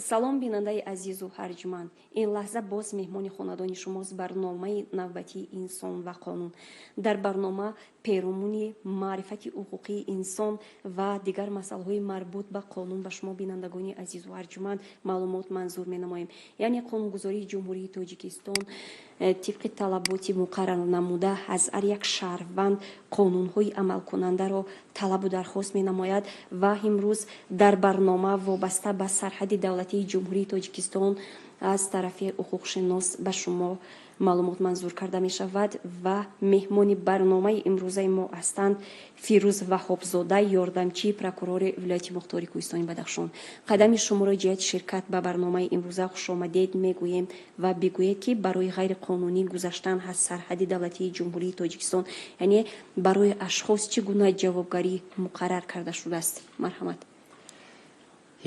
салом бинандаи азизу ҳарҷманд, ин лаҳза боз меҳмони хонадони шумост барномаи навбатии инсон ва қонун. дар барнома пейромони маърифати ҳуқуқии инсон ва дигар масъалаҳои марбут ба қонун ба шумо бинандагони азизу ҳарҷманд маълумот манзур менамоем. яъне қонунгузории ҷумҳурии тоҷикистон тибқи талаботи муқаррар намуда аз ҳар як шаҳрванд қонунҳои амалкунандаро талабу дархост менамояд ва имрӯз дар барнома вобаста ба сарҳади давлатии ҷумҳурии тоҷикистон аз тарафи ҳуқуқшинос ба шумо маълумот манзур карда мешавад ва меҳмони барномаи имрӯзаи мо ҳастанд фирӯз ваҳобзода, ёрдамчии прокурори вилояти мухтори кӯҳистони Бадахшон. қадами шуморо ҷиҳати ширкат ба барномаи имрӯза хушомадед мегӯем ва бигӯед ки барои ғайриқонунӣ гузаштан аз сарҳади давлатии ҷумҳурии тоҷикистон, яъне барои ашхос чӣ гуна ҷавобгарӣ муқаррар карда шудааст? марҳамат.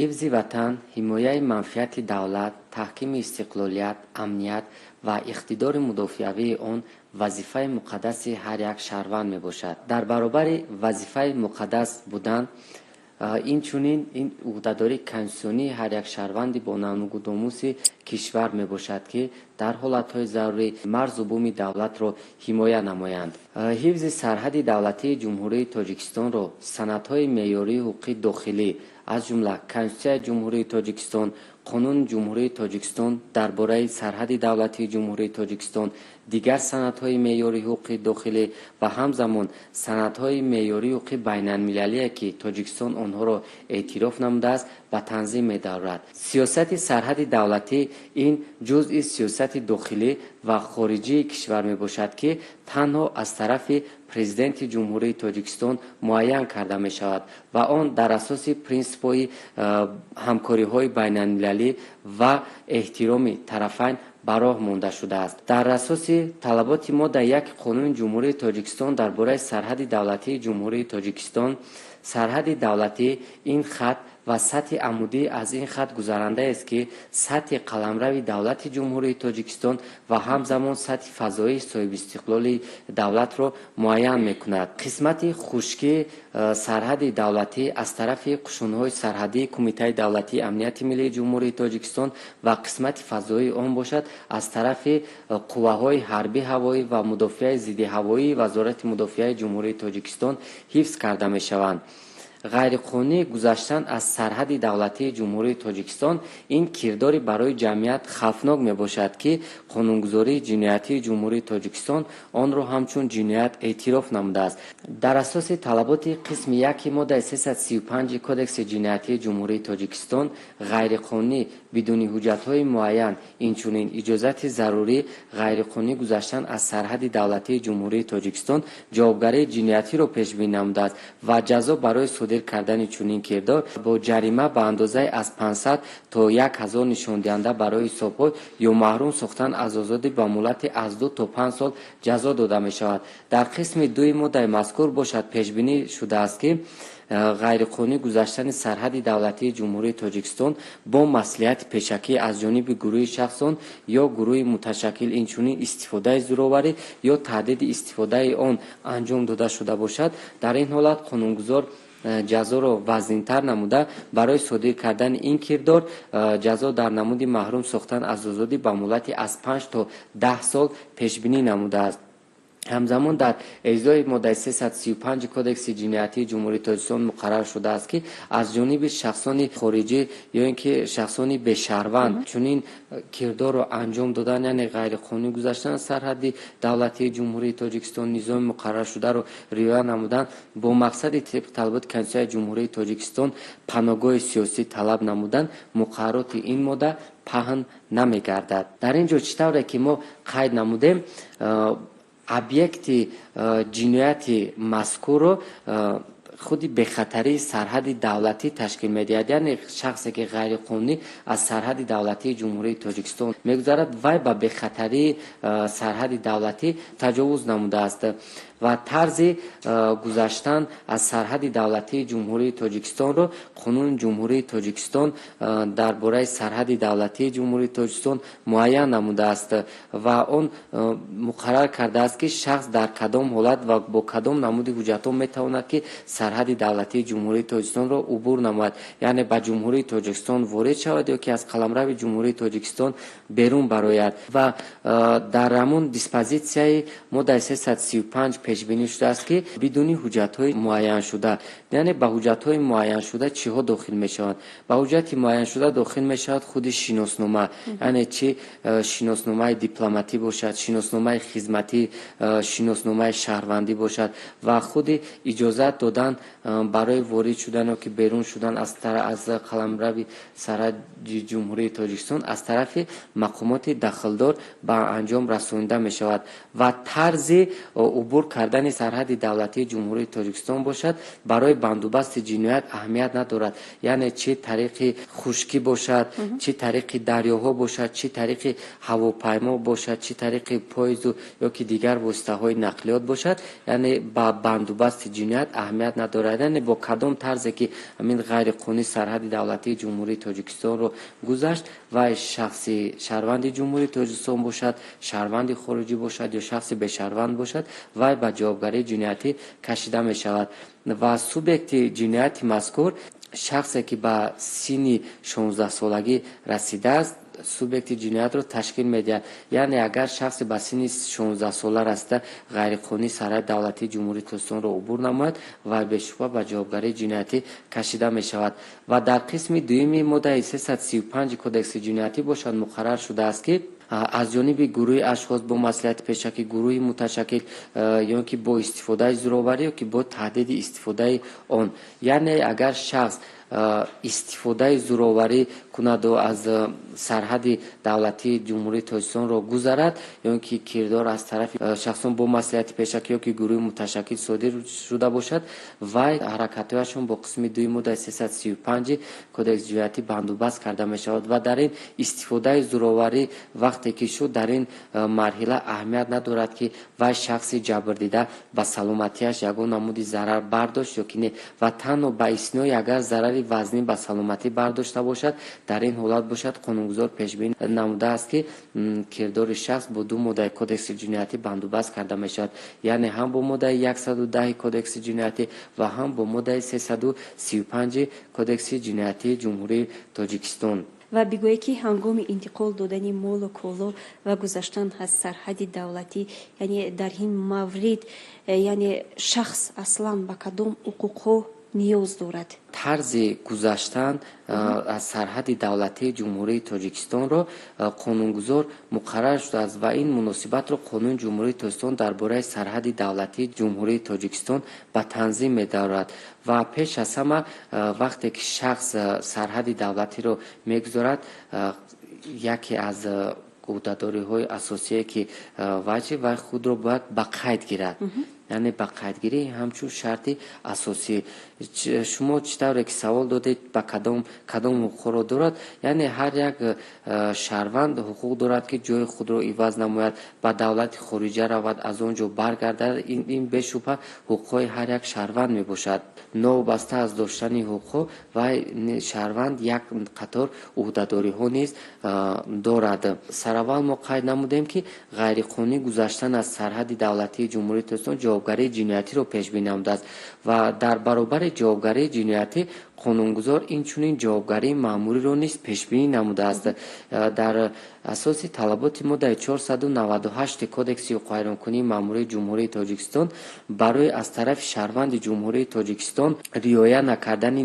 ҳифзи ватан, ҳимояи манфиати давлат, таҳкими истиқлолият, амният ва иқтидори мудофиавии он вазифаи муқаддаси ҳар як шаҳрванд мебошад. дар баробари вазифаи муқаддас будан инчунин ин уҳдадори конститутсионии ҳар як шаҳрванди бо намугудомуси кишвар мебошад ки дар ҳолатҳои зарурӣ марзу буми давлатро ҳимоя намоянд. ҳифзи сарҳади давлатии ҷумҳурии тоҷикистонро санадҳои меъёрии ҳуқуқи дохилӣ аз ҷумла Конститутсияи ҷумҳурии тоҷикистон, қонуни ҷумҳурии тоҷикистон дар бораи сарҳади давлатии ҷумҳурии тоҷикистон, дигар санадҳои меъёрии ҳуқуқи дохилӣ ва ҳамзамон санадҳои меъёрии ҳуқуқи байналмилалие ки тоҷикистон онҳоро эътироф намудааст ба танзим медорад. сиёсати сарҳади давлатӣ ин ҷузъи сиёсати дохилӣ ва хориҷии кишвар мебошад ки танҳо аз тарафи президенти ҷумҳурии тоҷикистон муайян карда мешавад ва он дар асоси принсипҳои ҳамкориҳои байналмилалӣ ва эҳтироми тарафайн ба роҳ монда шудааст. дар асоси талаботи моддаи 1 қонуни ҷумҳурии тоҷикистон дар бораи сарҳади давлатии ҷумҳурии тоҷикистон, сарҳади давлатӣ ин хат ва сатҳи амудӣ аз ин хат гузарандаест ки сатҳи қаламрави давлати ҷумҳурии тоҷикистон ва ҳамзамон сатҳи фазоии соҳибистиқлоли давлатро муайян мекунад. қисмати хушкии сарҳади давлатӣ аз тарафи қушунҳои сарҳадии Кумитаи давлатии амнияти миллии ҷумҳурии тоҷикистон ва қисмати фазоии он бошад аз тарафи қувваҳои ҳарбӣ ҳавоӣ ва мудофиаи зидди ҳавоии Вазорати мудофиаи ҷумҳурии тоҷикистон ҳифз карда мешаванд. ғайриқонунӣ гузаштан аз сарҳади давлатии ҷумҳурии тоҷикистон ин кирдори барои ҷамъият хавфнок мебошад ки қонунгузории ҷиноятии ҷумҳурии тоҷикистон онро ҳамчун ҷиноят эътироф намудааст. дар асоси талаботи қисми 1 моддаи 335 кодекси ҷиноятии ҷумҳурии тоҷикистон ғайриқонунӣ бидуни ҳуҷҷатҳои муайян, инчунин иҷозати зарурӣ ғайриқонунӣ гузаштан аз сарҳади давлатии ҷумҳурии тоҷикистон ҷавобгарии ҷиноятиро пешбинӣ намудааст ва ҷазо барои صادر کردن چنین کردار با جریمه به اندازه از 500 تا 1000 نشان دهنده برای حساب‌های یا محروم ساختن از آزادی به مهلت از 2 تا 5 سال جزا داده می شود. در قسم 2 ماده مذکور باشد پیش بینی شده است که غیرقانونی گذشتن سرحد دولتی جمهوری تاجیکستان با مصلحت پیشکی از جانب گروه شخصان یا گروه متشکل اینچنین استفاده زورآوری یا تهدید استفاده آن انجام داده شده باشد. در این حالت قانونگذار جزا را وزین‌تر نموده برای صادر کردن این کردار جزا در نمود محروم ساختن از آزادی به مهلت از 5 تا 10 سال پیش بینی نموده است. همزمان در اجرای ماده 335 کدکس جنایتی جمهوری تاجیکستان مقرر شده است که از جانب شخصان خارجی یا اینکه شخصان بشهروند چنین کردار را انجام دادن یعنی غیر قانونی گذشتن سرحد دولتی جمهوری تاجیکستان نظام مقرر شده را رعایت نمودن با مقصد طبق طلبات کنسول جمهوری تاجیکستان پناهگاه سیاسی طلب نمودن مقررات این ماده پهن نمی‌گردد. در اینجا چطوره که ما قید نمودیم ابیکت جنایت مذکور خودی به خطری سرحد دولتی تشکیل می‌دهد، یعنی شخصی که غیر قانونی از سرحد دولتی جمهوری تاجیکستان می‌گذرد وی به خطری سرحد دولتی تجاوز نموده است و طرز گذشتن از سرحد دولتی جمهوری تاجیکستان رو قانون جمهوری تاجیکستان درباره سرحد دولتی جمهوری تاجیکستان معین نموده است و اون مقرر کرده است که شخص در کدام حالت و با کدام نمود حجت میتواند که سرحد دولتی جمهوری تاجیکستان رو عبور نماید، یعنی به جمهوری تاجیکستان وارد شود یا که از قلمرو جمهوری تاجیکستان بیرون براید. و در همون دیسپوزیسیای ماده 335 پیش بینی شده است که بدون حجت های معین شده، یعنی به حجت های معین شده چی ها داخل می شوند؟ به حجت معین شده داخل می شود خود شناسنامه، یعنی چی شناسنامه دیپلماتی باشد، شناسنامه خدمتی، شناسنامه شهروندی باشد و خود اجازه دادن برای وارد شدن و که بیرون شدن از قلمرو سرحد جمهوری تاجیکستان از طرف مقامات دخلدار به انجام رسانیده می شود و طرز عبور کردن سرحد دولتی جمهوری تاجیکستان باشد برای بندوبست جنایت اهمیت ندارد، یعنی چه طریق خشکی باشد، چه طریق دریاها باشد، چه طریق هواپیما باشد، چه طریق پاییز یا که دیگر واسطه های نقلیات باشد، یعنی با بندوبست جنایت اهمیت ندارد. یعنی با کدام طرزی که همین غیر قانونی سرحد دولتی جمهوری تاجیکستان رو گذشت و شخصی شهروند جمهوری تاجیکستان باشد، شهروند خارجی باشد یا شخص به شهروند باشد و به جوابگری جنایتی کشیده می شود و سوبیکت جنایت مذکور شخصی که به سن 16 سالگی رسیده است سوبیکت جنایت رو تشکیل میده. یعنی اگر شخص به سن 16 ساله رسیده غیر قانونی سرحد دولتی جمهوری تاجیکستان رو عبور نماید و به شبهه به جوابگری جنایتی کشیده می شود. و در قسم دوم ماده 335 کدکس جنایتی باشد مقرر شده است که از جانب گروه اشخاص با مصلحت پیشکی گروه متشکل یا که با استفاده زورآوری یا که با تهدید استفاده آن، یعنی اگر شخص استفاده زورآوری کند و از سرحد دولتی جمهوری تاجیکستان را گذرد یا که کردار از طرف شخصان با مصلحت پیشکی یا که گروه متشکل صادر شده باشد و حرکت‌هایشان با قسم 2 ماده 335 کدکس جنایتی بندوبست کرده می شود و در این استفاده زورآوری وقتی که شد در این مرحله اهمیت ندارد که و شخص جبر دیده به سلامتیش یگان نمودی ضرر برداشت یا که نه و تنها به استثنای اگر ضرر وزنی به سلامتی برداشته باشد در این حالت باشد قانونگذار پیش بینی نموده است که کردار شخص با 2 ماده کدکس جنایتی بندوبست کرده می شود، یعنی هم با ماده 110 کدکس جنایتی و هم با ماده 335 کدکس جنایتی جمهوری تاجیکستان. و بگویی که هنگام انتقال دادن مال و کالا و گذشتن از سرحد دولتی یعنی در این مورد یعنی شخص اصلا به کدام حقوق نیاز دارد؟ طرز گذشتن از سرحد دولتی جمهوری تاجیکستان را قانونگذار مقرر شده است و این مناسبت را قانون جمهوری تاجیکستان درباره سرحد دولتی جمهوری تاجیکستان به تنظیم می‌دارد و پیش از همه وقتی که شخص سرحد دولتی را می‌گذارد یکی از عهده‌داری‌های اساسی که واجب و خود را باید به قید گیرد، یعنی به قیدگیری همچون شرط اساسی. شما چطور که سوال دادید به کدام حقوق را دارد، یعنی هر یک شهروند حقوق دارد که جای خود را عوض نماید، به دولت خارجه رود، از آنجا برگردد. این به شبهه حقوق هر یک شهروند می باشد. نوبسته از داشتن حقوق و شهروند یک قطار عهده‌داری ها نیز دارد. سراول ما قید نمودیم که غیر قانونی گذشتن از سرحد دولتی جمهوری تاجیکستان جوابگری جنایتی رو پیش بینی نموده است و در برابر جوابگری جنایتی قانونگذار این چنین جوابگری مأموری رو نیز پیش بینی نموده است. در اساس طلبات ماده 498 کدکس قانونی مأموری جمهوری تاجیکستان برای از طرف شهروند جمهوری تاجیکستان رعایت نکردن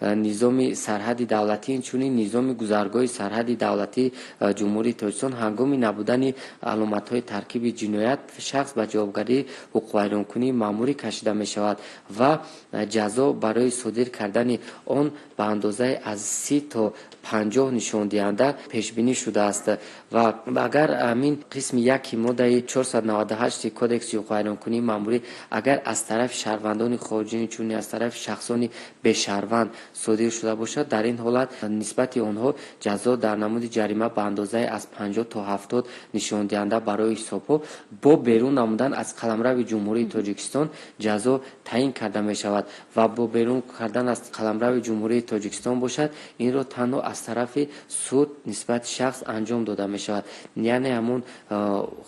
نظام سرحد دولتی این چنین نظام گذرگاه سرحد دولتی جمهوری تاجیکستان هنگام نبودن علامت‌های ترکیب جنایت شخص به جوابگری حقوق قانونی مأموری کشیده می شود و جزا برای صادر کردن будани он ба андозаи аз 30 то 50 нишондиҳанда пешбинӣ шудааст ва агар амин қисми 1 моддаи 498 кодекси ҳуқуқи вайронкунии маъмурӣ агар аз тарафи шаҳрвандони хориҷӣ чунин аз тарафи шахсони бешаҳрванд содир шуда бошад, дар ин ҳолат нисбати онҳо ҷазо дар намуди ҷарима ба андозаи аз 50 то 70 нишондиҳанда барои ҳисобҳо бо берун намудан аз қаламрави ҷумҳурии Тоҷикистон ҷазо таъин карда мешавад ва бо берун кардан аз қаламрави ҷумҳурии Тоҷикистон бошад, инро танҳо аз тарафи суд нисбати шахс анҷом дода мешавад. яъне ҳамон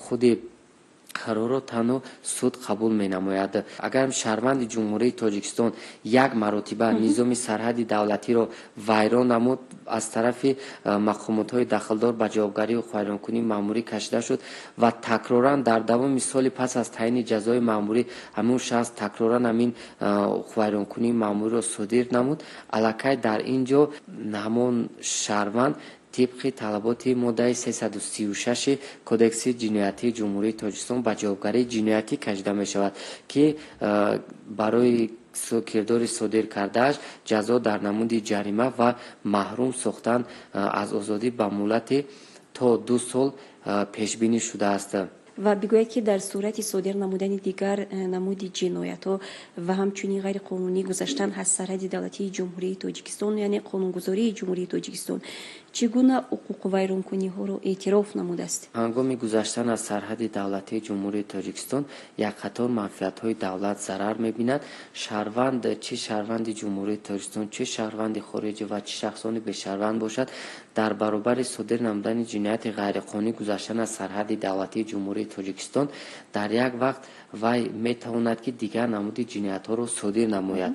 худи қарорро танҳо суд қабул менамояд. агар шаҳрванди ҷумҳурии Тоҷикистон як маротиба низоми сарҳади давлатиро вайрон намуд, аз тарафи мақомотҳои дахлдор ба ҷавобгарии ҳуқуқи вайронкунии маъмурӣ кашида шуд ва такроран дар давоми соли пас аз таъини ҷазои маъмурӣ ҳамон шахс такроран ҳамин ҳуқуқи вайронкунии маъмуриро содир намуд, аллакай дар ин ҷо ҳамон шаҳрванд طبق طلبات ماده 336 کودکس جنایتی جمهوری تاجیکستان به جوابگری جنایتی کشیده می شود که برای کردار صادر کردهش جزا در نمود جریمه و محروم ساختن از آزادی به مهلت تا 2 سال پیش بینی شده است. و بگوید که در صورت صادر نمودن دیگر نمود جنایت‌ها و همچنین غیر قانونی گذشتن از سرحد دولتی جمهوری تاجیکستان یعنی قانونگذاری جمهوری تاجیکستان چگونه حقوق ویرانکنی‌ها را اعتراف نموده است؟ هنگام گذشتن از سرحد دولتی جمهوری تاجیکستان یک قطار منفعت‌های دولت ضرر می‌بیند. شهروند چه شهروند جمهوری تاجیکستان چه شهروند خارجی و چه شخصان بی‌شهروند باشد در برابر صادر نمودن جنایت غیرقانونی گذشتن از سرحد دولتی جمهوری تاجیکستان در یک وقت وی میتواند که دیگر نمود جنایت‌ها را صادر نماید.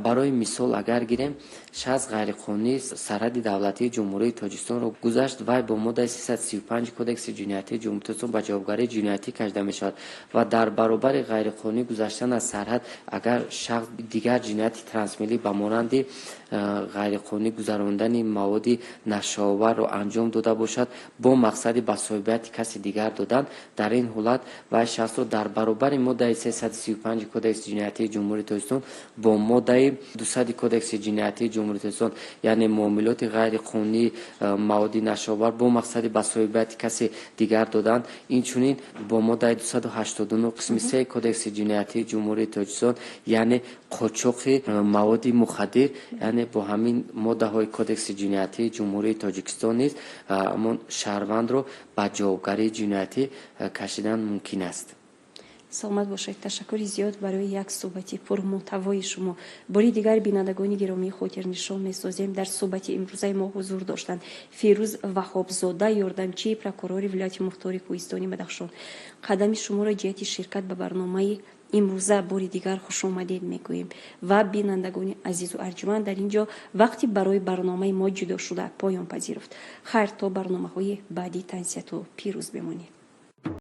برای مثال اگر گیریم شخص غیرقانونی سرحد دولتی جمهوری تاجیکستان را گذشت و با ماده 335 کودکس جنایتی جمهوری تاجیکستان به جوابگری جنایتی کشیده می شود و در برابر غیرقانونی گذشتن از سرحد اگر شخص دیگر جنایت ترانسمیلی به مانند غیرقانونی گذراندن مواد نشه‌آور را انجام داده باشد با مقصد به صاحبیت کسی دیگر دادن، در این حالت و شخص را در برابر ماده 335 کودکس جنایتی جمهوری تاجیکستان با ماده 200 کودکس جنایتی جمهوری تاجیکستان یعنی معاملات غیر قانونی مواد نشه‌آور با مقصد به صاحبیت کسی دیگر دادن، این چنین با ماده 289 قسم 3 کودکس جنایتی جمهوری تاجیکستان یعنی قاچاق مواد مخدر، یعنی با همین ماده های کودکس جنایتی جمهوری تاجیکستان نیز همون شهروند رو به جوابگری جنایتی کشیدن ممکن است. سلامت باشید. تشکری زیاد برای یک صحبت پرمحتوای شما. باری دیگر بینندگان گرامی خاطر نشان می‌سازیم در صحبت امروزه ما حضور داشتند فیروز وهابزاده یاردمچی پرокурори ولایت مختار کوهستانی بدخشان. قدم شما را جهت شرکت به برنامه امروزه باری دیگر خوش آمدید میگوییم و بینندگان عزیز و ارجمند در اینجا وقتی برای برنامه ما جدا شده پایان پذیرفت. خیر تا برنامه‌های بعدی تنسیت و پیروز بمانید.